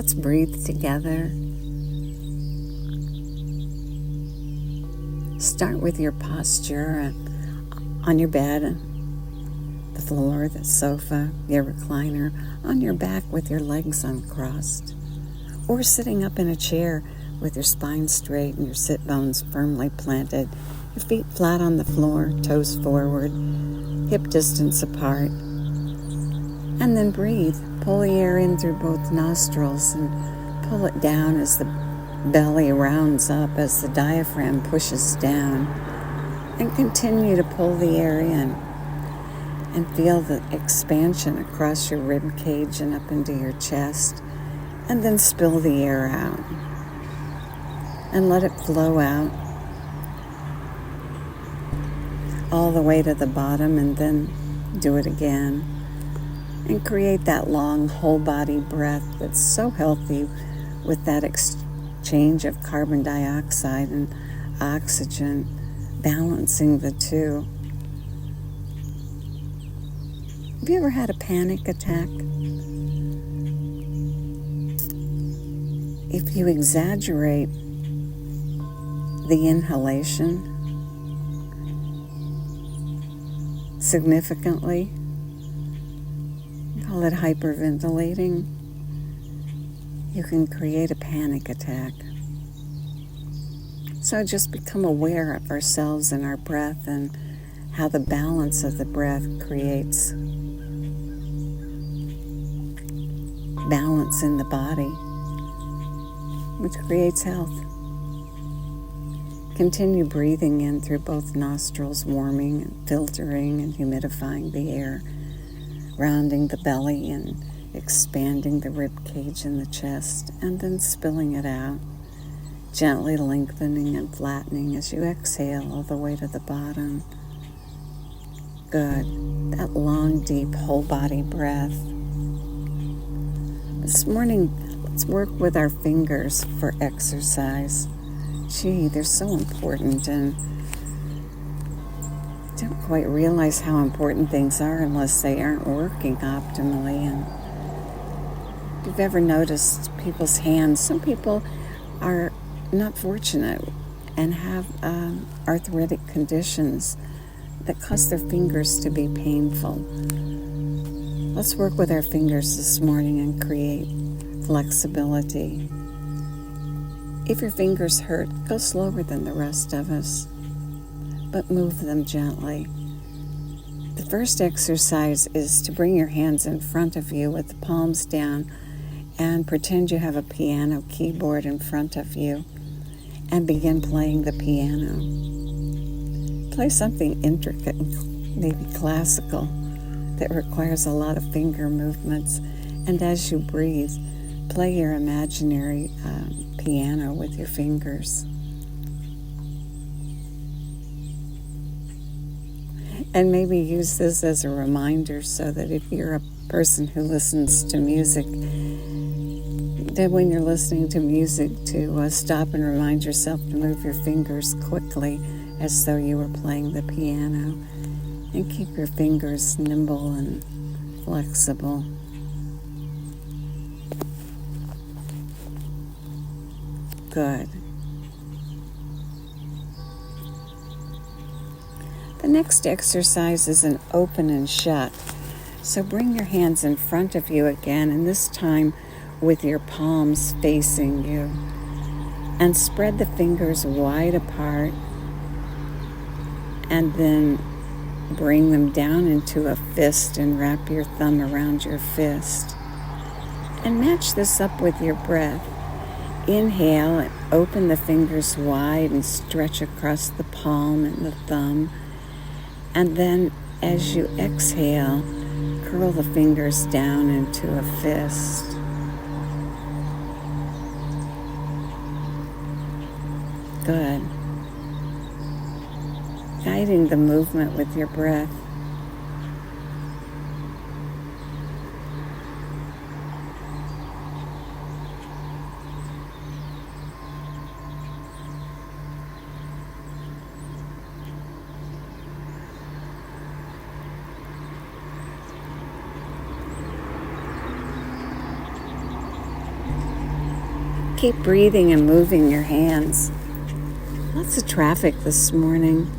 Let's breathe together. Start with your posture on your bed, the floor, the sofa, your recliner, on your back with your legs uncrossed, or sitting up in a chair with your spine straight and your sit bones firmly planted, your feet flat on the floor, toes forward, hip distance apart. And then breathe. Pull the air in through both nostrils and pull it down as the belly rounds up, as the diaphragm pushes down. And continue to pull the air in and feel the expansion across your rib cage and up into your chest. And then spill the air out and let it flow out all the way to the bottom, and then do it again. And create that long whole body breath that's so healthy with that exchange of carbon dioxide and oxygen, balancing the two. Have you ever had a panic attack? If you exaggerate the inhalation significantly, call it hyperventilating, you can create a panic attack. So just become aware of ourselves and our breath and how the balance of the breath creates balance in the body, which creates health. Continue breathing in through both nostrils, warming and filtering and humidifying the air, rounding the belly and expanding the rib cage and the chest, and then spilling it out, gently lengthening and flattening as you exhale all the way to the bottom. Good. That long, deep, whole body breath. This morning, let's work with our fingers for exercise. Gee, they're so important, and don't quite realize how important things are unless they aren't working optimally. And if you've ever noticed people's hands, some people are not fortunate and have arthritic conditions that cause their fingers to be painful. Let's work with our fingers this morning and create flexibility. If your fingers hurt, go slower than the rest of us, but move them gently. The first exercise is to bring your hands in front of you with the palms down and pretend you have a piano keyboard in front of you and begin playing the piano. Play something intricate, maybe classical, that requires a lot of finger movements, and as you breathe, play your imaginary piano with your fingers. And maybe use this as a reminder so that if you're a person who listens to music, that when you're listening to music to stop and remind yourself to move your fingers quickly as though you were playing the piano, and keep your fingers nimble and flexible. Good. The next exercise is an open and shut. So bring your hands in front of you again, and this time with your palms facing you. And spread the fingers wide apart, and then bring them down into a fist and wrap your thumb around your fist. And match this up with your breath. Inhale and open the fingers wide and stretch across the palm and the thumb. And then as you exhale, curl the fingers down into a fist. Good. Guiding the movement with your breath. keep breathing and moving your hands. Lots of traffic this morning.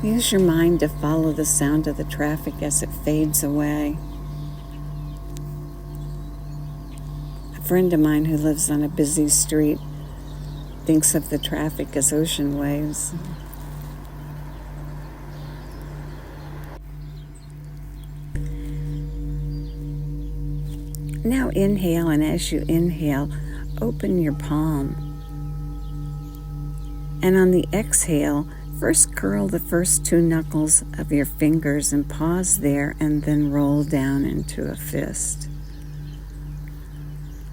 Use your mind to follow the sound of the traffic as it fades away. A friend of mine who lives on a busy street thinks of the traffic as ocean waves. Now inhale, and as you inhale, open your palm. And on the exhale, first curl the first 2 knuckles of your fingers and pause there, and then roll down into a fist.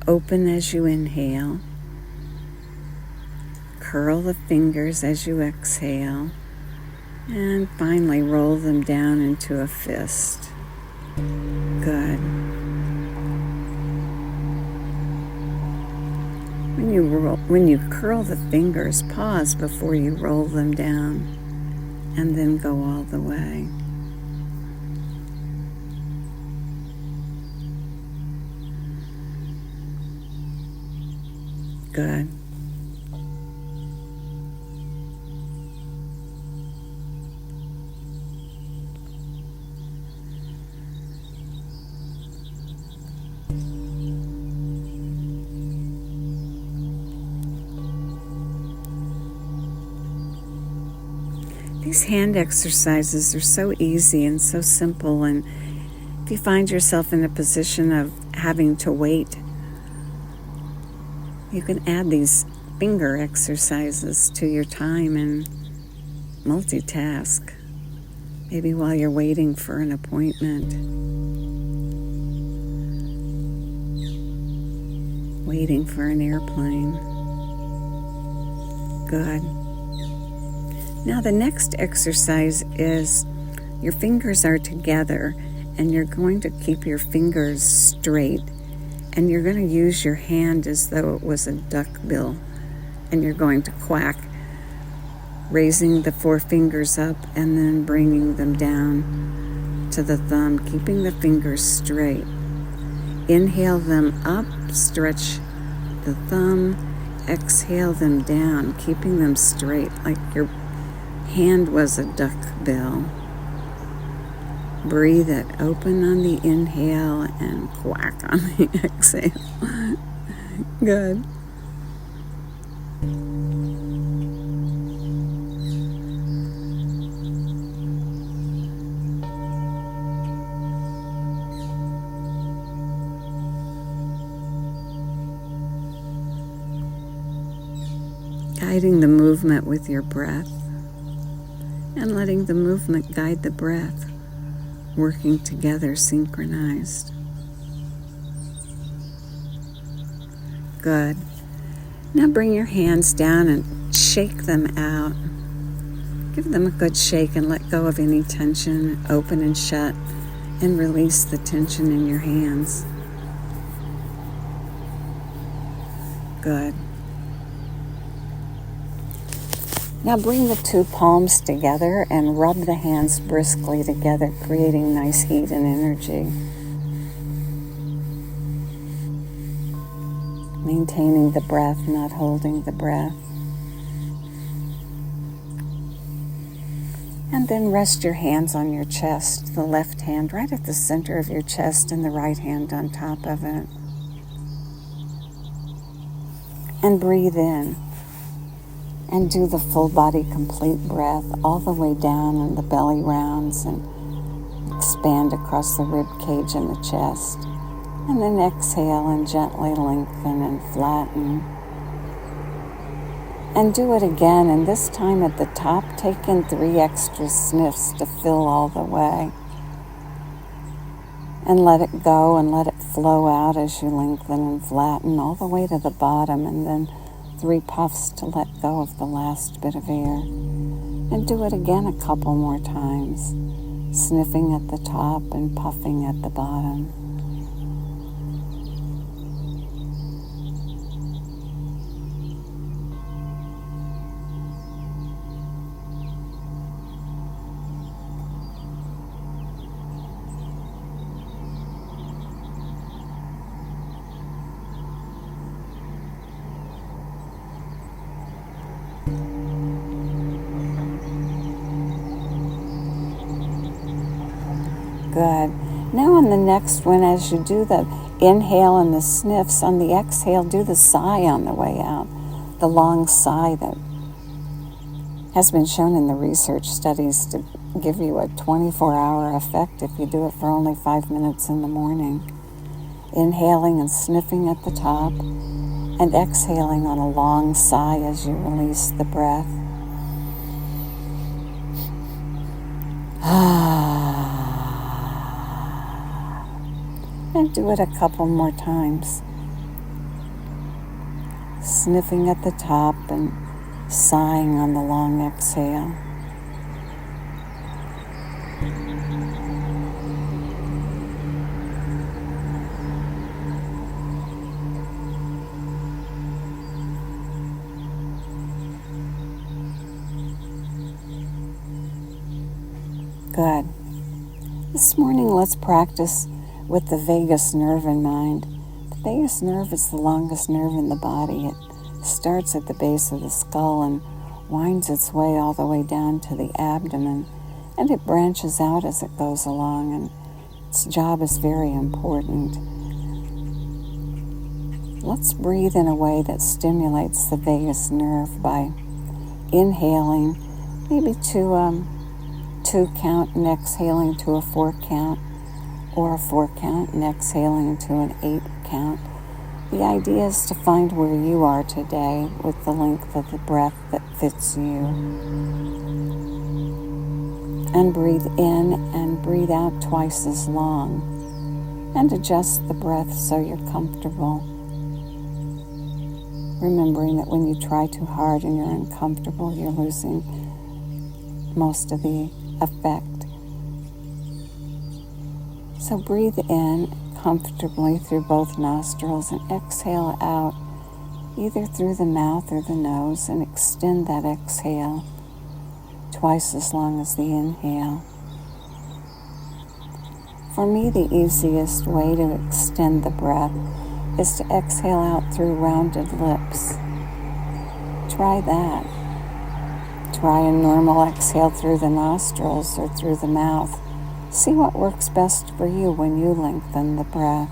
Open as you inhale. Curl the fingers as you exhale. And finally roll them down into a fist. Good. When you curl the fingers, pause before you roll them down, and then go all the way. Good. These hand exercises are so easy and so simple, and if you find yourself in a position of having to wait, you can add these finger exercises to your time and multitask. Maybe while you're waiting for an appointment, waiting for an airplane. Good. Now the next exercise is your fingers are together, and you're going to keep your fingers straight, and you're going to use your hand as though it was a duck bill, and you're going to quack, raising the 4 fingers up and then bringing them down to the thumb, keeping the fingers straight. Inhale them up, stretch the thumb, exhale them down, keeping them straight like your hand was a duck bill. Breathe it open on the inhale and quack on the exhale. Good. Guiding the movement with your breath, and letting the movement guide the breath, working together synchronized. Good. Now bring your hands down and shake them out. Give them a good shake and let go of any tension, open and shut, and release the tension in your hands. Good. Now bring the 2 palms together and rub the hands briskly together, creating nice heat and energy. Maintaining the breath, not holding the breath. And then rest your hands on your chest, the left hand right at the center of your chest and the right hand on top of it. And breathe in. And do the full body complete breath all the way down, and the belly rounds and expand across the rib cage and the chest. And then exhale and gently lengthen and flatten. And do it again, and this time at the top, take in 3 extra sniffs to fill all the way. And let it go and let it flow out as you lengthen and flatten all the way to the bottom, and then 3 puffs to let go of the last bit of air. And do it again a couple more times, sniffing at the top and puffing at the bottom. Good. Now on the next one, as you do the inhale and the sniffs, on the exhale, do the sigh on the way out. The long sigh that has been shown in the research studies to give you a 24-hour effect if you do it for only 5 minutes in the morning. Inhaling and sniffing at the top, and exhaling on a long sigh as you release the breath. And do it a couple more times. Sniffing at the top and sighing on the long exhale. Good. This morning, let's practice with the vagus nerve in mind. The vagus nerve is the longest nerve in the body. It starts at the base of the skull and winds its way all the way down to the abdomen, and it branches out as it goes along, and its job is very important. Let's breathe in a way that stimulates the vagus nerve by inhaling, maybe to 2 count and exhaling to a 4 count, or a 4 count and exhaling to an 8 count. The idea is to find where you are today with the length of the breath that fits you. And breathe in and breathe out twice as long. And adjust the breath so you're comfortable. Remembering that when you try too hard and you're uncomfortable, you're losing most of the effect. So breathe in comfortably through both nostrils and exhale out either through the mouth or the nose, and extend that exhale twice as long as the inhale. For me, the easiest way to extend the breath is to exhale out through rounded lips. Try that. Try a normal exhale through the nostrils or through the mouth. See what works best for you when you lengthen the breath.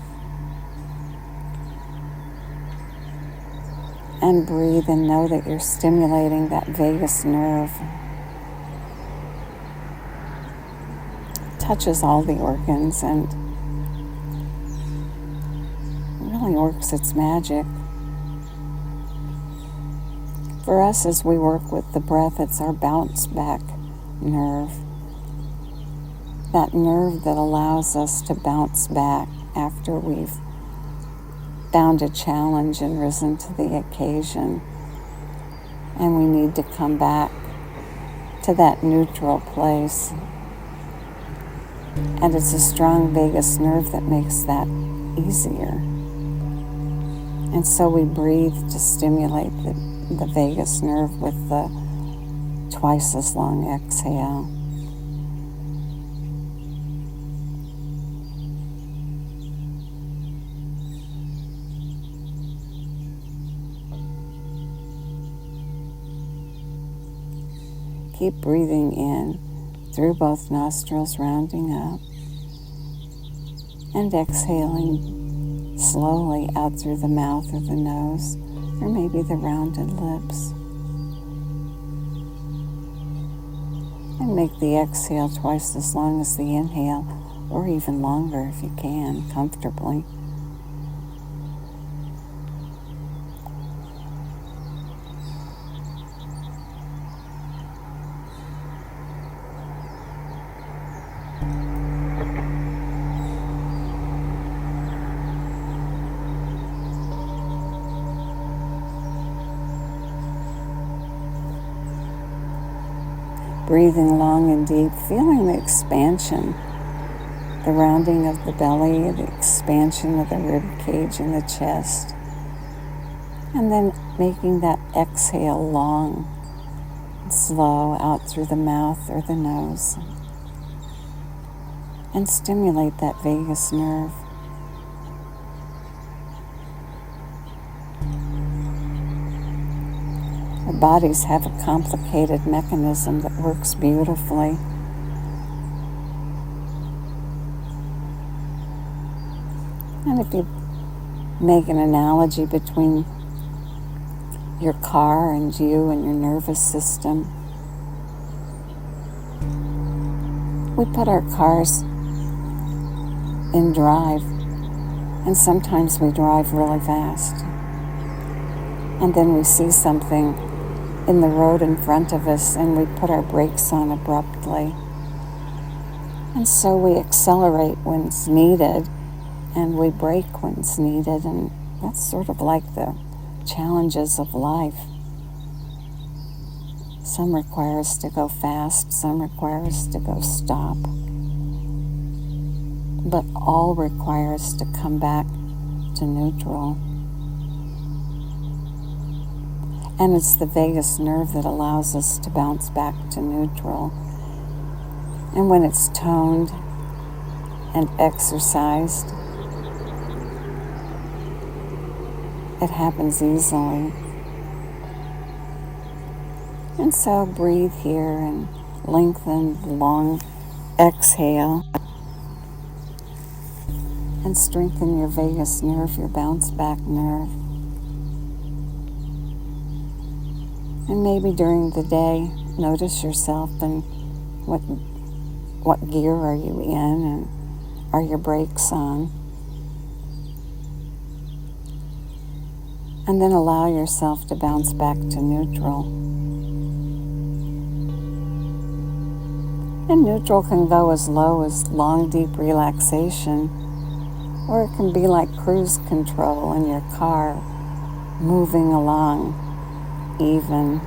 And breathe and know that you're stimulating that vagus nerve. It touches all the organs and really works its magic. For us, as we work with the breath, it's our bounce back nerve. That nerve that allows us to bounce back after we've found a challenge and risen to the occasion. And we need to come back to that neutral place. And it's a strong vagus nerve that makes that easier. And so we breathe to stimulate the vagus nerve with the twice as long exhale. Keep breathing in through both nostrils, rounding up, and exhaling slowly out through the mouth or the nose, or maybe the rounded lips. And make the exhale twice as long as the inhale, or even longer if you can, comfortably. Breathing long and deep, feeling the expansion, the rounding of the belly, the expansion of the rib cage and the chest. And then making that exhale long and slow out through the mouth or the nose. And stimulate that vagus nerve. Our bodies have a complicated mechanism that works beautifully. And if you make an analogy between your car and you and your nervous system, we put our cars in drive, and sometimes we drive really fast. And then we see something in the road in front of us and we put our brakes on abruptly. And so we accelerate when it's needed and we brake when it's needed, and that's sort of like the challenges of life. Some require us to go fast, some require us to go stop, but all require us to come back to neutral. And it's the vagus nerve that allows us to bounce back to neutral. And when it's toned and exercised, it happens easily. And so breathe here and lengthen the long exhale and strengthen your vagus nerve, your bounce back nerve. And maybe during the day, notice yourself and what gear are you in, and are your brakes on? And then allow yourself to bounce back to neutral. And neutral can go as low as long, deep relaxation, or it can be like cruise control in your car, moving along, even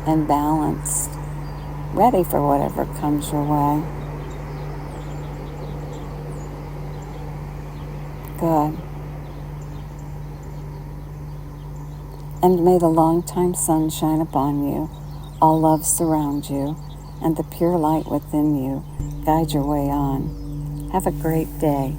and balanced, ready for whatever comes your way. Good. And may the long-time sun shine upon you, all love surround you, and the pure light within you guide your way on. Have a great day.